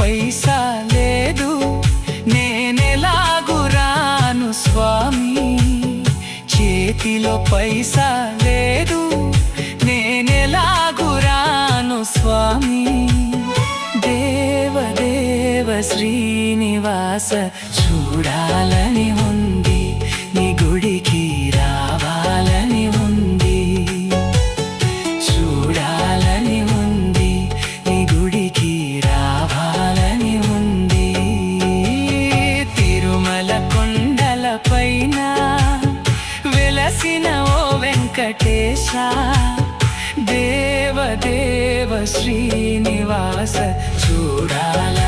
పైసా లేదు, నేనెలాగు రాను స్వామి. చేతిలో పైసా లేదు, నేనెలాగు రాను స్వామి. దేవదేవ శ్రీనివాస చూడాలని ఉంది, నీ గుడికి రావాలని ఉంది. చూడాలని ఉంది, నీ గుడికి రావాలని ఉంది. తిరుమల కొండల పైన వెలసిన ఓ వెంకటేశ, దేవదేవ శ్రీనివాస చూడాల